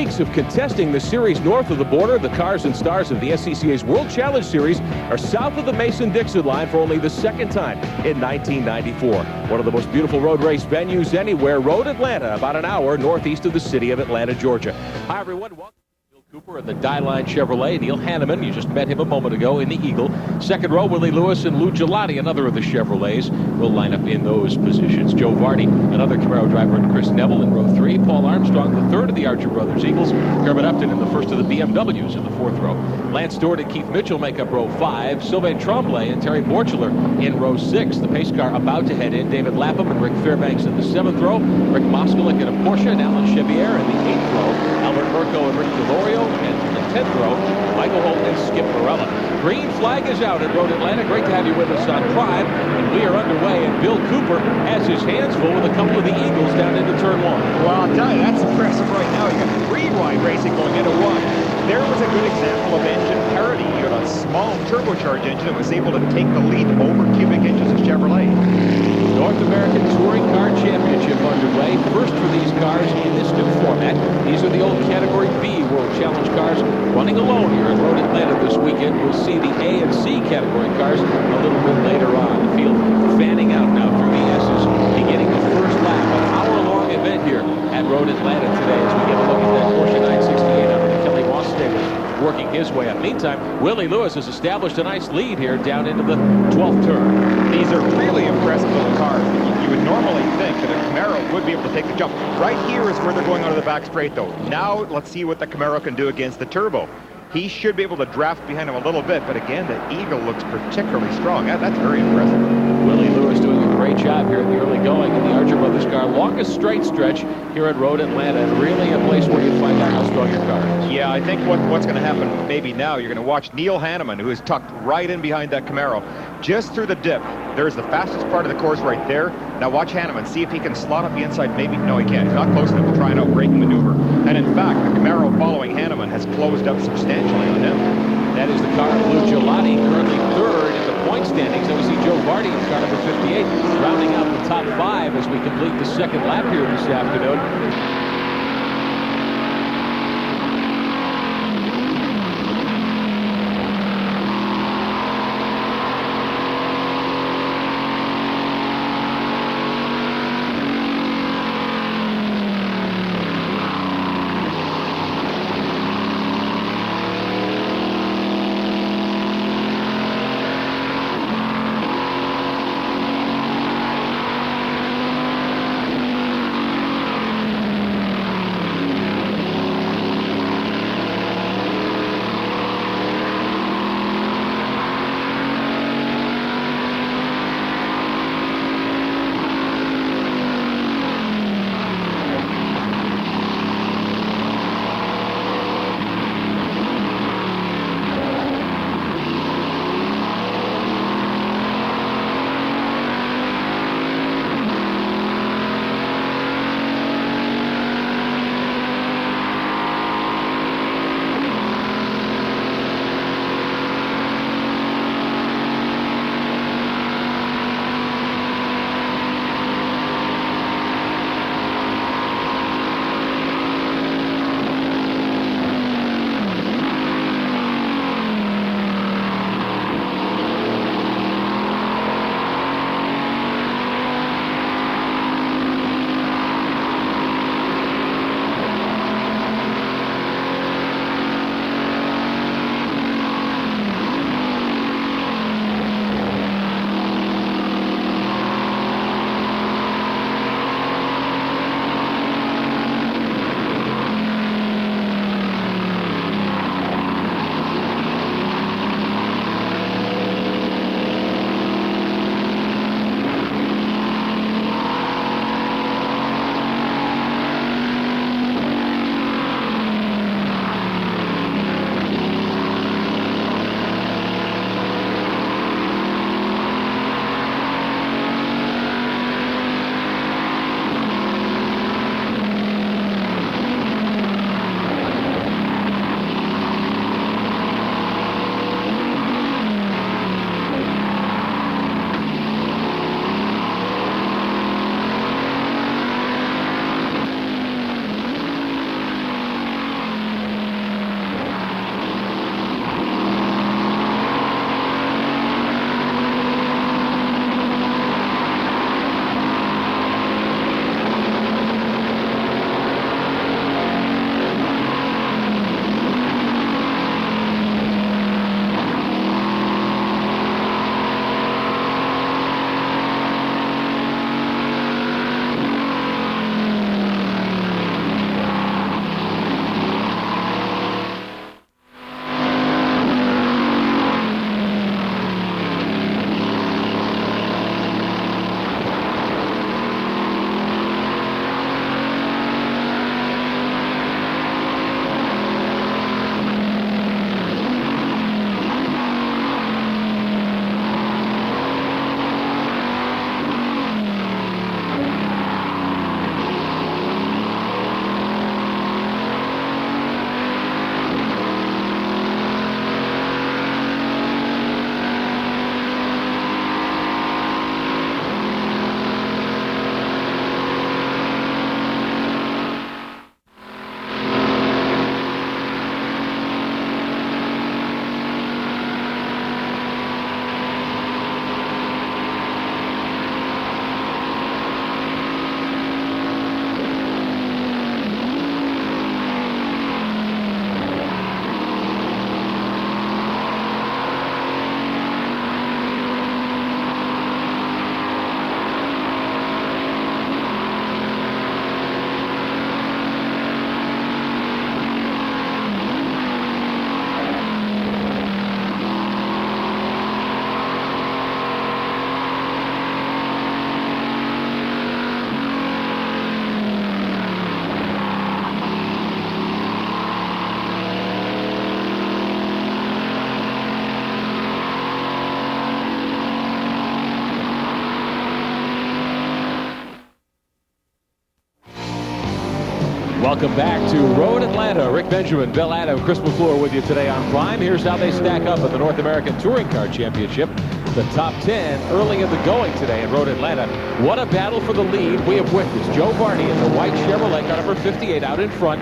weeks of contesting the series north of the border, the cars and stars of the SCCA's World Challenge Series are south of the Mason-Dixon line for only the second time in 1994. One of the most beautiful road race venues anywhere, Road Atlanta, about an hour northeast of the city of Atlanta, Georgia. Hi, everyone. Welcome. Cooper in the Dieline Chevrolet. Neil Hanneman, you just met him a moment ago, in the Eagle. Second row, Willie Lewis and Lou Gelati, another of the Chevrolets, will line up in those positions. Joe Varde, another Camaro driver, and Chris Neville in row 3. Paul Armstrong, the third of the Archer Brothers Eagles. Kermit Upton in the first of the BMWs in the fourth row. Lance Stewart and Keith Mitchell make up row 5. Sylvain Tremblay and Terry Borchler in row 6. The pace car about to head in. David Lapham and Rick Fairbanks in the 7th row. Rick Moskalik in a Porsche and Alan Chevier in the 8th row. Albert Mirko and Rick DeLorio, and in the 10th row, Michael Holt and Skip Morella. Green flag is out at Road Atlanta. Great to have you with us on Prime. And we are underway, and Bill Cooper has his hands full with a couple of the Eagles down into turn 1. Well, I'll tell you, that's impressive right now. You got 3 wide racing going into 1. There was a good example of engine parity. You had a small turbocharged engine that was able to take the lead over cubic inches of Chevrolet. North American Touring Car Championship underway. First for these cars in this new format. These are the old Category B World Challenge cars running alone here at Road Atlanta this weekend. We'll see the A and C category cars a little bit later on. The field fanning out now through the S's, beginning the first lap. An hour-long event here at Road Atlanta today as we get a look at that Porsche 968 under the Kelly Moss stable working his way up. Meantime, Willie Lewis has established a nice lead here down into the 12th turn. These are really impressive little cars. You would normally think that a Camaro would be able to take the jump. Right here is where they're going out of the back straight, though. Now, let's see what the Camaro can do against the Turbo. He should be able to draft behind him a little bit, but again, the Eagle looks particularly strong. That's very impressive. Willie Lewis doing a great job here in the early going in the Archer Brothers car. Longest straight stretch here at Road Atlanta, and really a place where you find out how strong your car is. Yeah, I think what's going to happen maybe now, you're going to watch Neil Hanneman, who is tucked right in behind that Camaro, just through the dip. There's the fastest part of the course right there. Now watch Hanneman, see if he can slot up the inside. Maybe, no, he can't. He's not close enough to try an out-braking maneuver. And in fact, the Camaro following Hanneman has closed up substantially on him. That is the car of Lou Gelati, currently third in the point standings. Then we see Joe Varde in car number 58, rounding out the top 5 as we complete the second lap here this afternoon. Welcome back to Road Atlanta. Rick Benjamin, Bill Adam, Chris McClure with you today on Prime. Here's how they stack up in the North American Touring Car Championship. The top 10 early in the going today in Road Atlanta. What a battle for the lead we have witnessed. Joe Varde in the white Chevrolet, car number 58 out in front.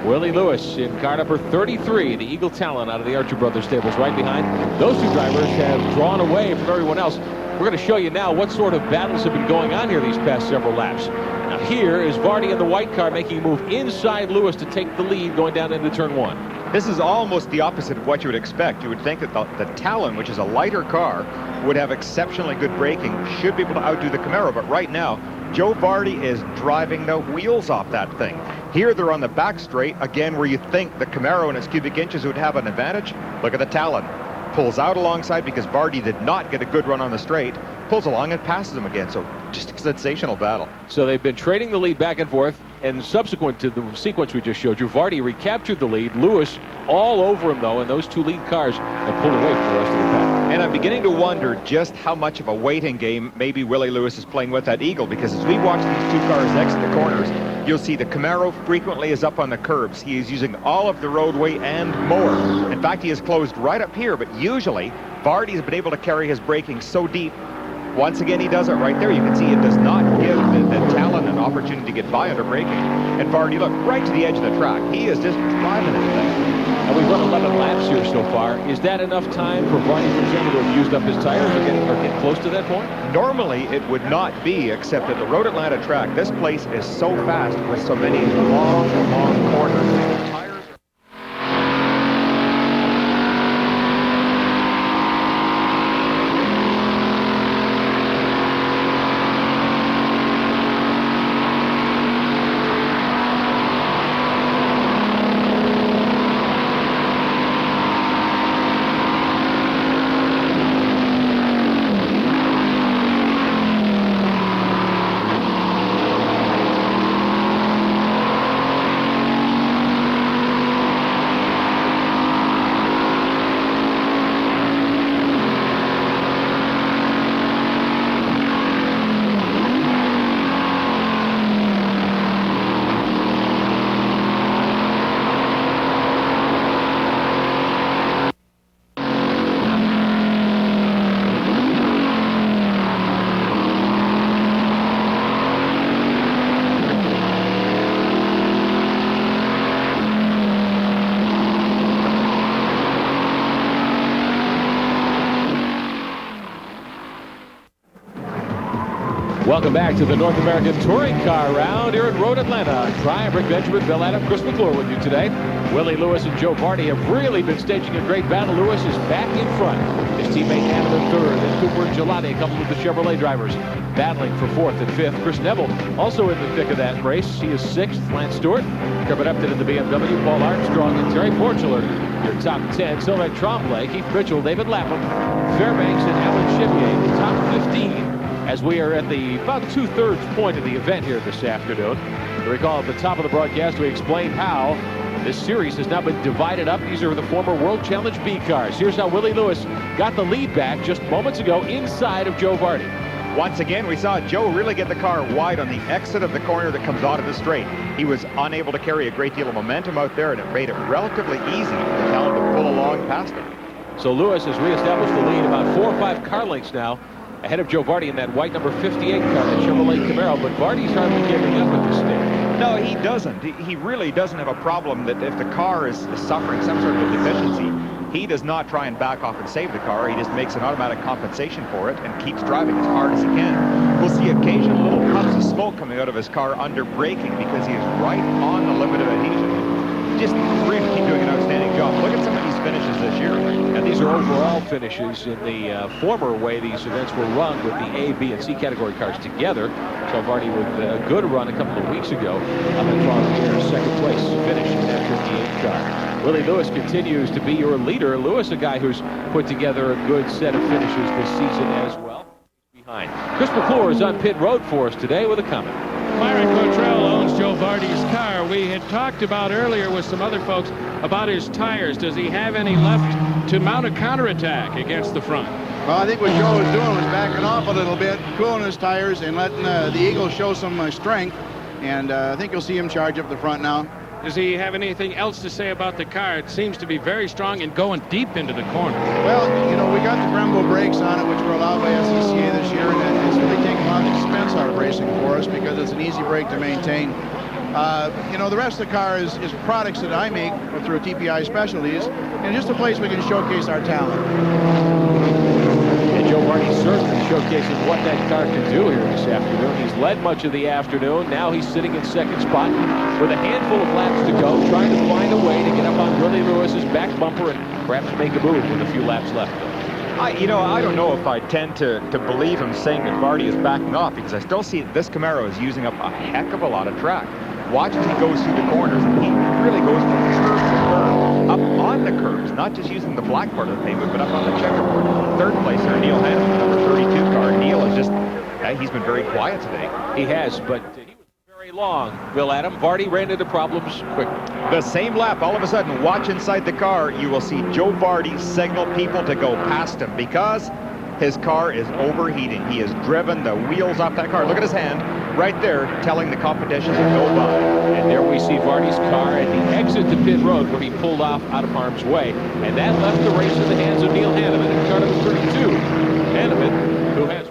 Willie Lewis in car number 33, the Eagle Talon out of the Archer Brothers stables right behind. Those two drivers have drawn away from everyone else. We're going to show you now what sort of battles have been going on here these past several laps. Now here is Varde in the white car making a move inside Lewis to take the lead going down into turn one. This is almost the opposite of what you would expect. You would think that the Talon, which is a lighter car, would have exceptionally good braking, should be able to outdo the Camaro. But right now, Joe Varde is driving the wheels off that thing. Here they're on the back straight, again, where you think the Camaro and its cubic inches would have an advantage. Look at the Talon. Pulls out alongside because Varde did not get a good run on the straight. Pulls along and passes him again. So just a sensational battle. So they've been trading the lead back and forth. And subsequent to the sequence we just showed you, Varde recaptured the lead. Lewis all over him, though, and those two lead cars have pulled away from the rest of the pack. And I'm beginning to wonder just how much of a waiting game maybe Willie Lewis is playing with that Eagle, because as we watch these two cars exit the corners, you'll see the Camaro frequently is up on the curbs. He is using all of the roadway and more. In fact, he is closed right up here, but usually Varde has been able to carry his braking so deep. Once again, he does it right there. You can see it does not give the Talon an opportunity to get by under braking. And Varde, look, right to the edge of the track. He is just driving it. And we've run 11 laps here so far. Is that enough time for Varde, for example, to have used up his tires or get close to that point? Normally, it would not be, except at the Road Atlanta track. This place is so fast with so many long corners. Welcome back to the North American Touring Car Round here at Road Atlanta. Prime, Rick Benjamin, Bill Adam, Chris McClure with you today. Willie Lewis and Joe Varde have really been staging a great battle. Lewis is back in front. His teammate Adam in third, and Cooper and Gelati, coupled with the Chevrolet drivers, battling for fourth and fifth. Chris Neville also in the thick of that race. He is sixth. Lance Stewart, Kevin Upton in the BMW, Paul Armstrong and Terry Porchler, your top 10. Sylvain Tremblay, Keith Mitchell, David Lapham, Fairbanks, and Alan Chevier, the top 15. As we are at the about 2/3 point of the event here this afternoon. You recall at the top of the broadcast we explained how this series has now been divided up. These are the former World Challenge B cars. Here's how Willie Lewis got the lead back just moments ago inside of Joe Varde. Once again, we saw Joe really get the car wide on the exit of the corner that comes out of the straight. He was unable to carry a great deal of momentum out there, and it made it relatively easy for the Talon to pull along past him. So Lewis has reestablished the lead about 4 or 5 car lengths now ahead of Joe Varde in that white number 58 car, that Chevrolet Camaro, but Varde's hardly giving up at this stage. No, he doesn't. He really doesn't have a problem that if the car is suffering some sort of deficiency, he does not try and back off and save the car. He just makes an automatic compensation for it and keeps driving as hard as he can. We'll see occasional little puffs of smoke coming out of his car under braking because he is right on the limit of adhesion. Just really keep doing an outstanding job. Look at some of these finishes this year. And these are overall finishes. In the former way these events were run with the A, B, and C category cars together. So Varde with a good run a couple of weeks ago. Up in front here, second place finish in that 58 car. Willie Lewis continues to be your leader. Lewis, a guy who's put together a good set of finishes this season as well. Behind. Chris McClure is on pit road for us today with a comment. Myron Cottrell owns Joe Varde's car. We had talked about earlier with some other folks about his tires. Does he have any left to mount a counterattack against the front? Well, I think what Joe was doing was backing off a little bit, cooling his tires, and letting the Eagle show some strength. and I think you'll see him charge up the front now. Does he have anything else to say about the car? It seems to be very strong and going deep into the corner. Well, you know, we got the Brembo brakes on it, which were allowed by SCCA this year, and it's really taken a lot of expense out of racing for us because it's an easy brake to maintain. You know, the rest of the car is products that I make through TPI Specialties, and just a place we can showcase our talent. And Joe Varde certainly showcasing what that car can do here this afternoon. He's led much of the afternoon. Now he's sitting in second spot with a handful of laps to go, trying to find a way to get up on Willie Lewis's back bumper and perhaps make a move with a few laps left. You know, I don't know if I tend to believe him saying that Varde is backing off, because I still see this Camaro is using up a heck of a lot of track. Watch as he goes through the corners, and he really goes from curb to curb, up on the curbs, not just using the black part of the pavement, but up on the checkerboard. Third place there, Neil Hanneman, number 32 car. Neil is just, he's been very quiet today. He has, but he was very long. Will Adam, Varde ran into problems quick. The same lap, all of a sudden, watch inside the car, you will see Joe Varde signal people to go past him because his car is overheating. He has driven the wheels off that car. Look at his hand right there telling the competition to go by. And there we see Varde's car at the exit to pit road where he pulled off out of harm's way. And that left the race in the hands of Neil Hanneman in car number 32. Hanneman, who has